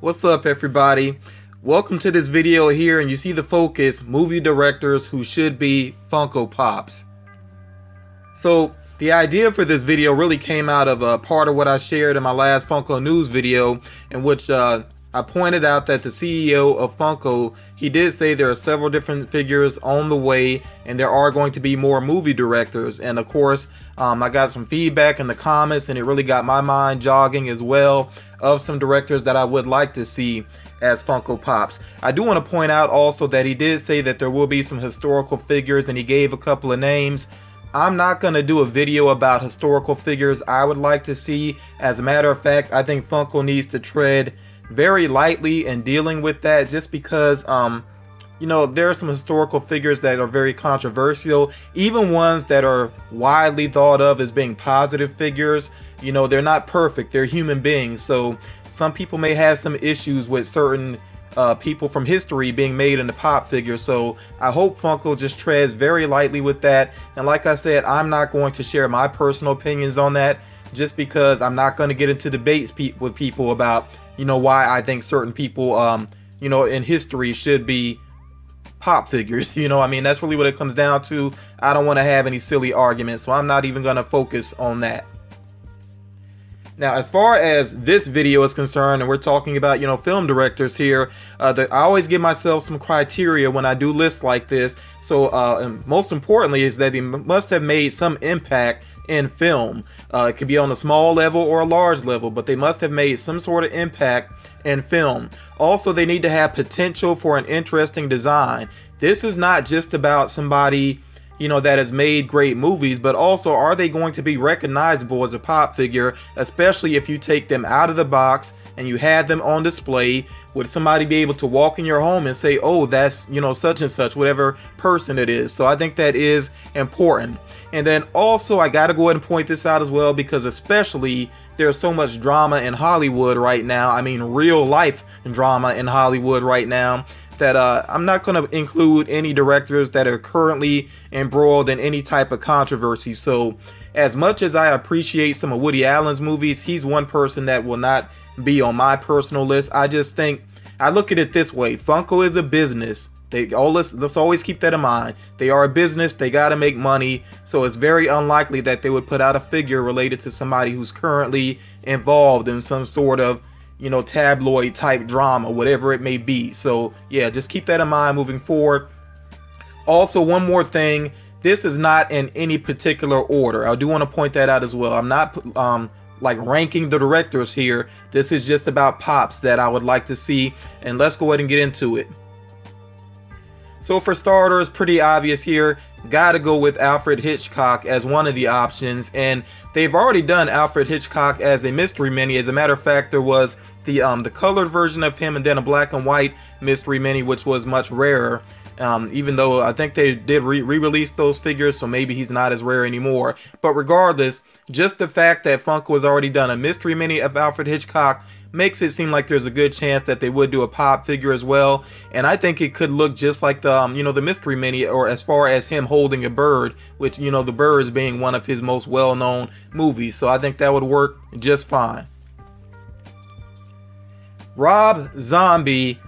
What's up, everybody? Welcome to this video here, and you see the focus: movie directors who should be Funko Pops. So the idea for this video really came out of a part of what I shared in my last Funko News video, in which I pointed out that the CEO of Funko, he did say there are several different figures on the way, and there are going to be more movie directors. And of course, I got some feedback in the comments, and it really got my mind jogging as well of some directors that I would like to see as Funko Pops. I do want to point out also that he did say that there will be some historical figures, and he gave a couple of names. I'm not going to do a video about historical figures I would like to see. As a matter of fact, I think Funko needs to tread very lightly in dealing with that, just because you know, there are some historical figures that are very controversial, even ones that are widely thought of as being positive figures. You know, they're not perfect, they're human beings, so some people may have some issues with certain people from history being made into pop figures. So I hope Funko just treads very lightly with that. And like I said, I'm not going to share my personal opinions on that, just because I'm not going to get into debates with people about, you know, why I think certain people you know, in history should be pop figures. You know, I mean, that's really what it comes down to. I don't want to have any silly arguments, so I'm not even going to focus on that. Now, as far as this video is concerned, and we're talking about, you know, film directors here, I always give myself some criteria when I do lists like this. So and most importantly is that they must have made some impact in film. It could be on a small level or a large level, but they must have made some sort of impact in film. Also, they need to have potential for an interesting design. This is not just about somebody, you know, that has made great movies, but also, are they going to be recognizable as a pop figure, especially if you take them out of the box and you have them on display? Would somebody be able to walk in your home and say, oh, that's, you know, such and such, whatever person it is? So I think that is important. And then also, I got to go ahead and point this out as well, because especially there's so much drama in Hollywood right now. I mean, real life drama in Hollywood right now, that I'm not going to include any directors that are currently embroiled in any type of controversy. So as much as I appreciate some of Woody Allen's movies, he's one person that will not be on my personal list. I just think, I look at it this way: Funko is a business. Let's always keep that in mind. They are a business, they got to make money, so it's very unlikely that they would put out a figure related to somebody who's currently involved in some sort of, you know, tabloid type drama, whatever it may be. So yeah, just keep that in mind moving forward. Also, one more thing, this is not in any particular order. I do want to point that out as well. I'm not like ranking the directors here. This is just about pops that I would like to see, and let's go ahead and get into it. So for starters, pretty obvious here, gotta go with Alfred Hitchcock as one of the options, and they've already done Alfred Hitchcock as a mystery mini. As a matter of fact, there was the colored version of him, and then a black and white mystery mini, which was much rarer. Even though I think they did re-release those figures, so maybe he's not as rare anymore. But regardless, just the fact that Funko has already done a mystery mini of Alfred Hitchcock makes it seem like there's a good chance that they would do a pop figure as well. And I think it could look just like the you know, the mystery mini, or as far as him holding a bird, which, you know, the Birds being one of his most well-known movies. So I think that would work just fine. Rob Zombie,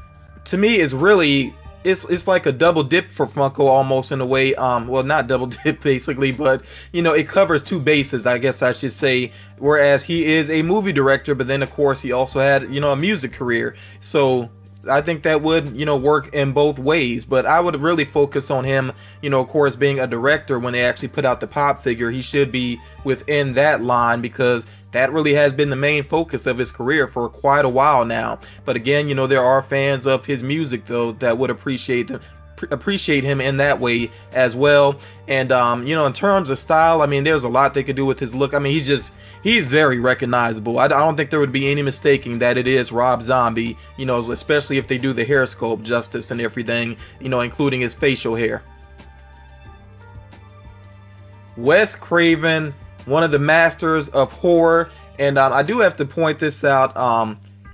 to me, is really, it's like a double dip for Funko almost, in a way. Well, not double dip basically, but, you know, it covers two bases, I guess I should say. Whereas he is a movie director, but then of course he also had, you know, a music career. So I think that would, you know, work in both ways. But I would really focus on him, you know, of course, being a director. When they actually put out the pop figure, he should be within that line, because that really has been the main focus of his career for quite a while now. But again, you know, there are fans of his music, though, that would appreciate him in that way as well. And you know, in terms of style, I mean, there's a lot they could do with his look. I mean, he's very recognizable. I don't think there would be any mistaking that it is Rob Zombie, you know, especially if they do the hair sculpt justice and everything, you know, including his facial hair. Wes Craven, one of the masters of horror. And I do have to point this out.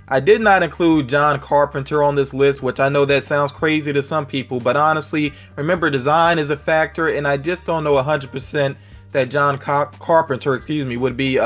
I did not include John Carpenter on this list, which I know that sounds crazy to some people, but honestly, remember, design is a factor, and I just don't know 100% that John Carpenter, excuse me, would be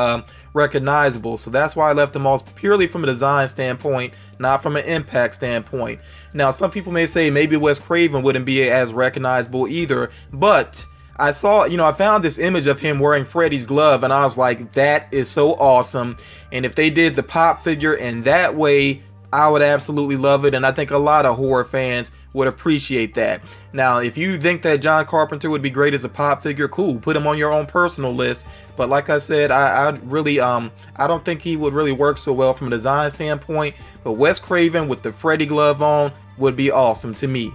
recognizable. So that's why I left them all purely from a design standpoint, not from an impact standpoint. Now, some people may say maybe Wes Craven wouldn't be as recognizable either, but I saw, I found this image of him wearing Freddy's glove, and I was like, that is so awesome. And if they did the pop figure in that way, I would absolutely love it, and I think a lot of horror fans would appreciate that. Now, if you think that John Carpenter would be great as a pop figure, cool, put him on your own personal list. But like I said, I really I don't think he would really work so well from a design standpoint. But Wes Craven with the Freddy glove on would be awesome to me.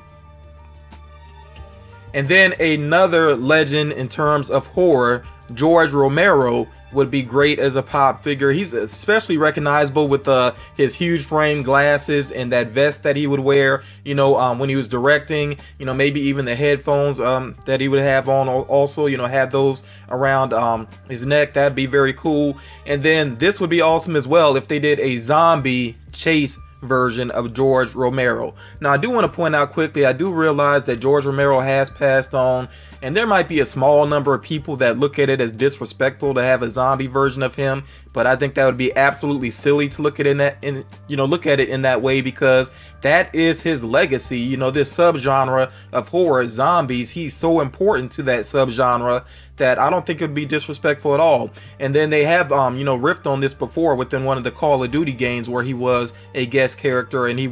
And then another legend in terms of horror, George Romero, would be great as a pop figure. He's especially recognizable with his huge frame glasses and that vest that he would wear, when he was directing, maybe even the headphones that he would have on also, had those around his neck. That'd be very cool. And then this would be awesome as well if they did a zombie chase version of George Romero. Now, I do want to point out quickly, I do realize that George Romero has passed on, and there might be a small number of people that look at it as disrespectful to have a zombie version of him, but I think that would be absolutely silly to look at it in that way, because that is his legacy. This subgenre of horror, zombies, he's so important to that subgenre that I don't think it would be disrespectful at all. And then they have riffed on this before within one of the Call of Duty games where he was a guest character, and he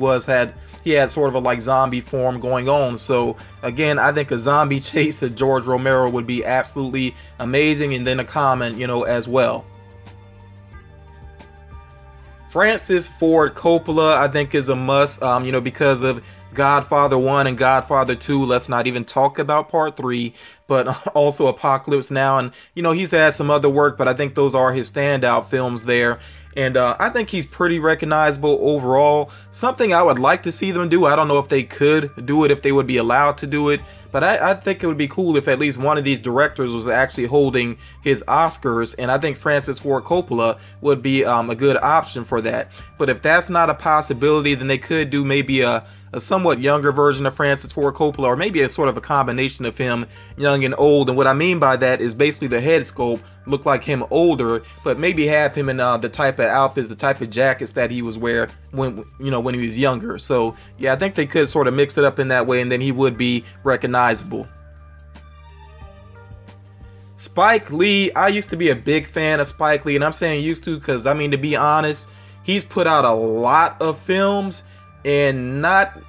had sort of a like zombie form going on. So again, I think a zombie chase of George Romero would be absolutely amazing, and then a comment as well. Francis Ford Coppola, I think, is a must, because of Godfather 1 and Godfather 2. Let's not even talk about Part 3, but also Apocalypse Now. And, he's had some other work, but I think those are his standout films there. And I think he's pretty recognizable overall. Something I would like to see them do. I don't know if they could do it, if they would be allowed to do it. But I think it would be cool if at least one of these directors was actually holding his Oscars. And I think Francis Ford Coppola would be a good option for that. But if that's not a possibility, then they could do maybe a somewhat younger version of Francis Ford Coppola, or maybe a sort of a combination of him young and old. And what I mean by that is basically the head sculpt look like him older, but maybe have him in the type of outfits, the type of jackets that he was wearing when he was younger. So yeah, I think they could sort of mix it up in that way, and then he would be recognizable. Spike Lee, I used to be a big fan of Spike Lee, and I'm saying used to because, I mean, to be honest, he's put out a lot of films and not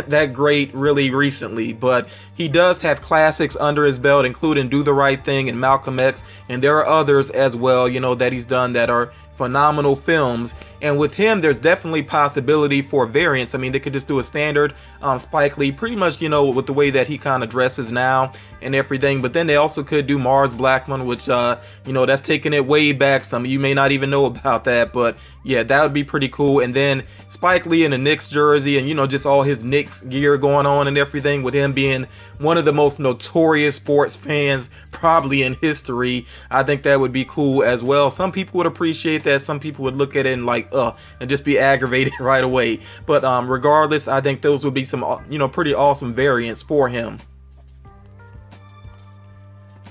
that great really recently, but he does have classics under his belt, including Do the Right Thing and Malcolm X, and there are others as well, that he's done that are phenomenal films. And with him, there's definitely possibility for variants. I mean, they could just do a standard Spike Lee, pretty much, with the way that he kind of dresses now and everything. But then they also could do Mars Blackman, which, that's taking it way back. Some of you may not even know about that, but yeah, that would be pretty cool. And then Spike Lee in a Knicks jersey, and just all his Knicks gear going on and everything, with him being one of the most notorious sports fans probably in history. I think that would be cool as well. Some people would appreciate that. Some people would look at it and like, and just be aggravated right away. But regardless, I think those would be some pretty awesome variants for him.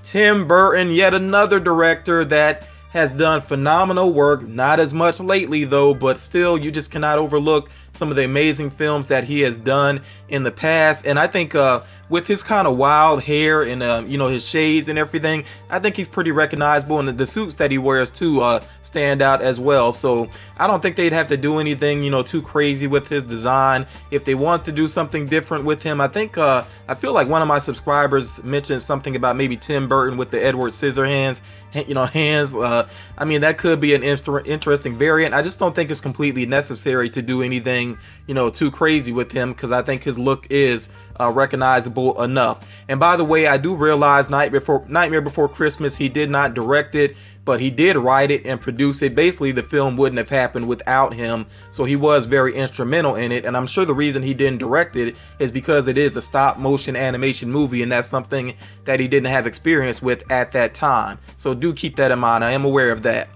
Tim Burton, yet another director that has done phenomenal work. Not as much lately though, but still, you just cannot overlook some of the amazing films that he has done in the past. And I think with his kind of wild hair and his shades and everything, I think he's pretty recognizable, and the suits that he wears too stand out as well. So I don't think they'd have to do anything too crazy with his design. If they want to do something different with him, I think I feel like one of my subscribers mentioned something about maybe Tim Burton with the Edward Scissorhands hands. I mean, that could be an interesting variant. I just don't think it's completely necessary to do anything too crazy with him, because I think his look is recognizable enough. And by the way, I do realize Nightmare Before Christmas, he did not direct it, but he did write it and produce it. Basically, the film wouldn't have happened without him, so he was very instrumental in it. And I'm sure the reason he didn't direct it is because it is a stop motion animation movie, and that's something that he didn't have experience with at that time. So do keep that in mind. I am aware of that.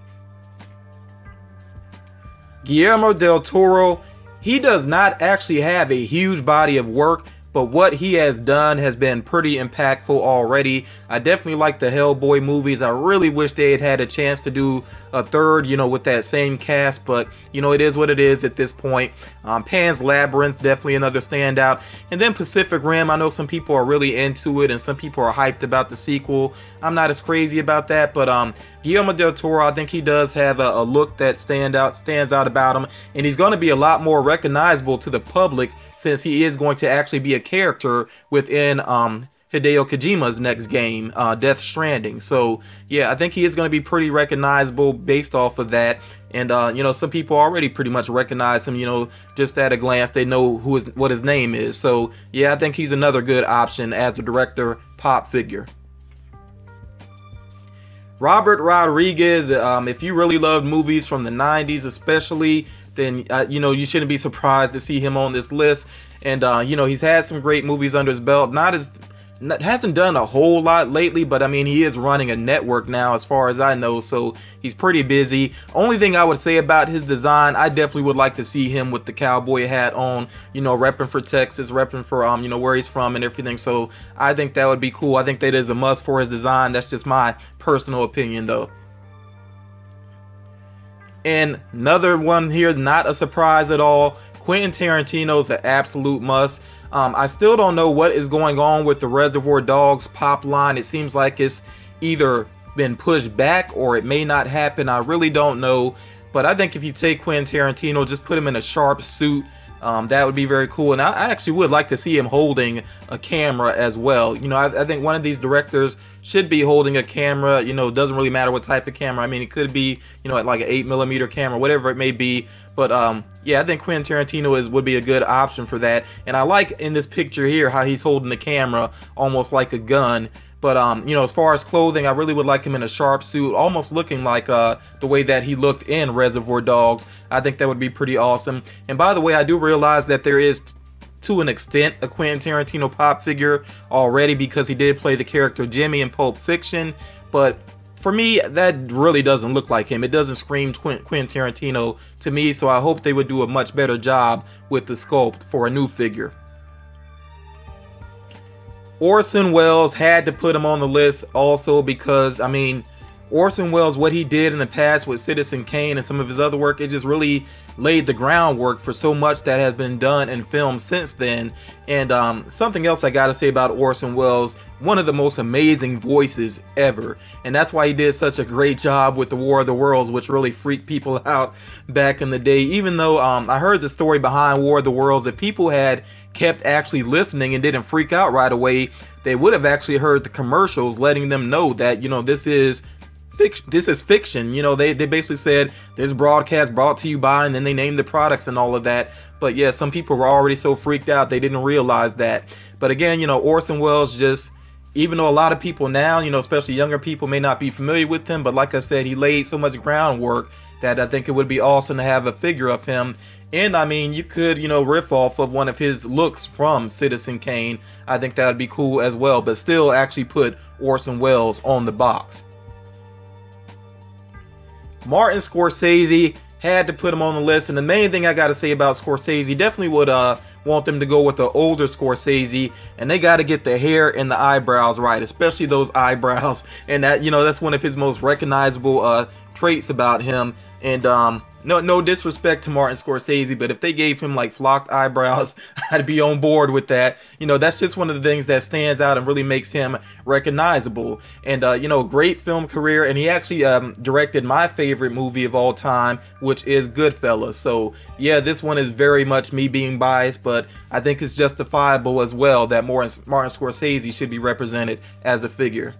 Guillermo Del Toro, he does not actually have a huge body of work, but what he has done has been pretty impactful already. I definitely like the Hellboy movies. I really wish they had had a chance to do a third, you know, with that same cast, but you know, it is what it is at this point. Pan's Labyrinth, definitely another standout. And then Pacific Rim, I know some people are really into it and some people are hyped about the sequel. I'm not as crazy about that, but Guillermo Del Toro, I think he does have a look that stands out about him, and he's going to be a lot more recognizable to the public since he is going to actually be a character within Hideo Kojima's next game, Death Stranding. So yeah, I think he is going to be pretty recognizable based off of that. And you know, some people already pretty much recognize him, you know, just at a glance they know what his name is. So yeah, I think he's another good option as a director pop figure. Robert Rodriguez, if you really loved movies from the 90s especially, then you know, you shouldn't be surprised to see him on this list. And you know, he's had some great movies under his belt. Hasn't done a whole lot lately, but I mean, he is running a network now as far as I know, so he's pretty busy. Only thing I would say about his design, I definitely would like to see him with the cowboy hat on, you know, repping for Texas, repping for you know, where he's from and everything. So I think that would be cool. I think that is a must for his design. That's just my personal opinion though. And another one here, not a surprise at all, Quentin Tarantino's an absolute must. I still don't know what is going on with the Reservoir Dogs pop line. It seems like it's either been pushed back or it may not happen. I really don't know. But I think if you take Quentin Tarantino, just put him in a sharp suit, that would be very cool. And I actually would like to see him holding a camera as well. You know, I think one of these directors should be holding a camera. You know, it doesn't really matter what type of camera. I mean, it could be, you know, like an 8mm camera, whatever it may be. But yeah, I think Quentin Tarantino would be a good option for that. And I like in this picture here how he's holding the camera almost like a gun. But you know, as far as clothing, I really would like him in a sharp suit, almost looking like the way that he looked in Reservoir Dogs. I think that would be pretty awesome. And by the way, I do realize that there is, to an extent, a Quentin Tarantino pop figure already, because he did play the character Jimmy in Pulp Fiction. But for me, that really doesn't look like him. It doesn't scream Quentin Tarantino to me, so I hope they would do a much better job with the sculpt for a new figure. Orson Welles, had to put him on the list also because, I mean, Orson Welles, what he did in the past with Citizen Kane and some of his other work, it just really laid the groundwork for so much that has been done in film since then. And something else I gotta say about Orson Welles, one of the most amazing voices ever, and that's why he did such a great job with the War of the Worlds, which really freaked people out back in the day. Even though I heard the story behind War of the Worlds, if people had kept actually listening and didn't freak out right away, they would have actually heard the commercials letting them know that, you know, this is fiction. You know, they basically said this broadcast brought to you by, and then they named the products and all of that. But yeah, some people were already so freaked out they didn't realize that. But again, you know, Orson Welles, just, even though a lot of people now, you know, especially younger people, may not be familiar with him, but like I said, he laid so much groundwork that I think it would be awesome to have a figure of him. And I mean, you could, you know, riff off of one of his looks from Citizen Kane. I think that would be cool as well, but still actually put Orson Welles on the box. Martin Scorsese, had to put him on the list. And the main thing I got to say about Scorsese, definitely would want them to go with the older Scorsese, and they got to get the hair and the eyebrows right, especially those eyebrows. And that, you know, that's one of his most recognizable traits about him. And no disrespect to Martin Scorsese, but if they gave him like flocked eyebrows, I'd be on board with that. You know, that's just one of the things that stands out and really makes him recognizable. And you know, great film career, and he actually directed my favorite movie of all time, which is Goodfellas. So yeah, this one is very much me being biased, but I think it's justifiable as well that Martin Scorsese should be represented as a figure.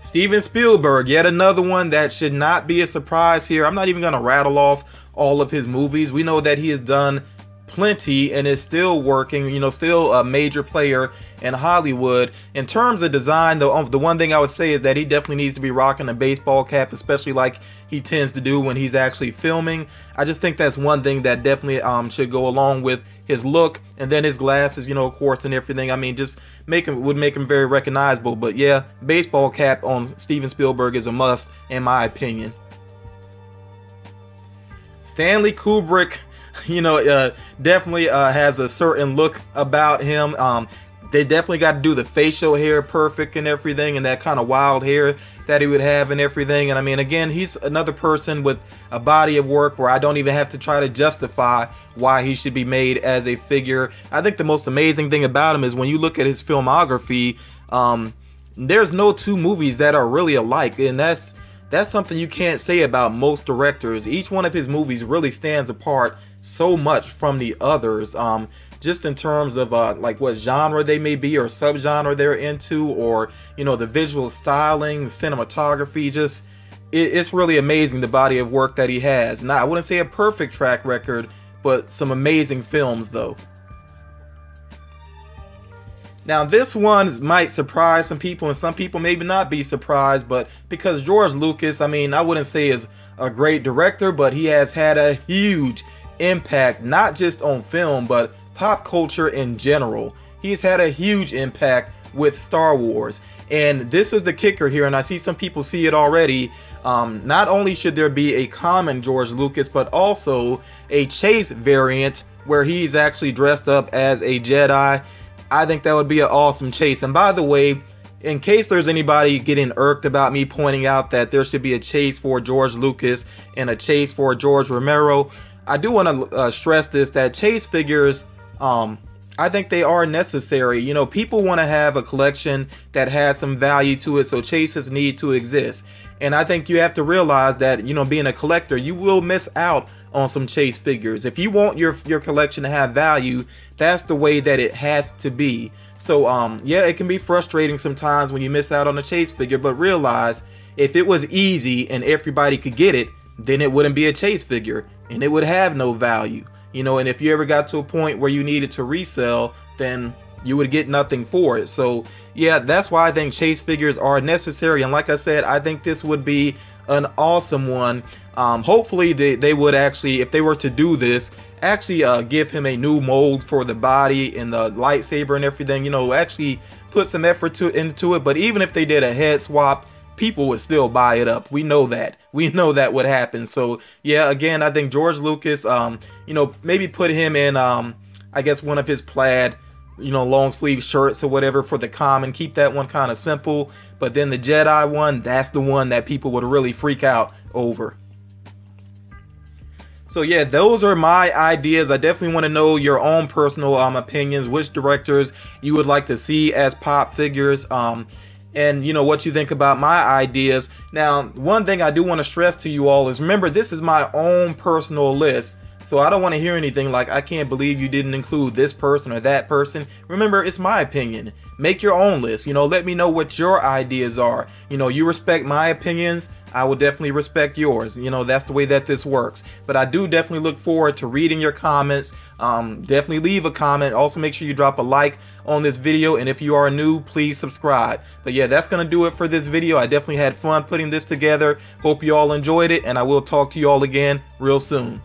Steven Spielberg, yet another one that should not be a surprise here. I'm not even going to rattle off all of his movies. We know that he has done plenty and is still working, you know, still a major player in Hollywood. In terms of design, the one thing I would say is that he definitely needs to be rocking a baseball cap, especially like he tends to do when he's actually filming. I just think that's one thing that definitely should go along with his look, and then his glasses, you know, of course, and everything. I mean, just would make him very recognizable. But yeah, baseball cap on Steven Spielberg is a must in my opinion. Stanley Kubrick, definitely has a certain look about him. They definitely got to do the facial hair perfect and everything, and that kind of wild hair that he would have and everything. And I mean, again, he's another person with a body of work where I don't even have to try to justify why he should be made as a figure. I think the most amazing thing about him is when you look at his filmography, there's no two movies that are really alike, and that's something you can't say about most directors. Each one of his movies really stands apart so much from the others, just in terms of like what genre they may be or subgenre they're into, or the visual styling, cinematography. Just it's really amazing, the body of work that he has. Now, I wouldn't say a perfect track record, but some amazing films though. Now, this one might surprise some people, and some people maybe not be surprised, but because George Lucas, I mean, I wouldn't say is a great director, but he has had a huge impact, not just on film, but pop culture in general. He's had a huge impact with Star Wars. And this is the kicker here, and I see some people see it already. Not only should there be a common George Lucas, but also a Chase variant where he's actually dressed up as a Jedi. I think that would be an awesome Chase. And by the way, in case there's anybody getting irked about me pointing out that there should be a Chase for George Lucas and a Chase for George Romero, I do want to stress this, that Chase figures, I think they are necessary. People want to have a collection that has some value to it, so Chases need to exist. And I think you have to realize that, being a collector, you will miss out on some Chase figures. If you want your collection to have value, that's the way that it has to be. So, yeah, it can be frustrating sometimes when you miss out on a Chase figure, but realize if it was easy and everybody could get it, then it wouldn't be a Chase figure and it would have no value. And if you ever got to a point where you needed to resell, then you would get nothing for it. So yeah, that's why I think Chase figures are necessary. And like I said, I think this would be an awesome one. Hopefully they would actually, if they were to do this, actually give him a new mold for the body and the lightsaber and everything, actually put some effort into it. But even if they did a head swap, people would still buy it up. We know that would happen. So yeah, again, I think George Lucas, maybe put him in I guess one of his plaid long sleeve shirts or whatever for the common. Keep that one kind of simple, but then the Jedi one, that's the one that people would really freak out over. So yeah, those are my ideas. I definitely want to know your own personal opinions, which directors you would like to see as pop figures, and what you think about my ideas. Now, one thing I do want to stress to you all is, remember, this is my own personal list, so I don't want to hear anything like, I can't believe you didn't include this person or that person. Remember, it's my opinion. Make your own list. Let me know what your ideas are. You respect my opinions, I will definitely respect yours. That's the way that this works. But I do definitely look forward to reading your comments. Definitely leave a comment. Also, make sure you drop a like on this video, and if you are new, please subscribe. But yeah, that's gonna do it for this video. I definitely had fun putting this together. Hope you all enjoyed it, and I will talk to you all again real soon.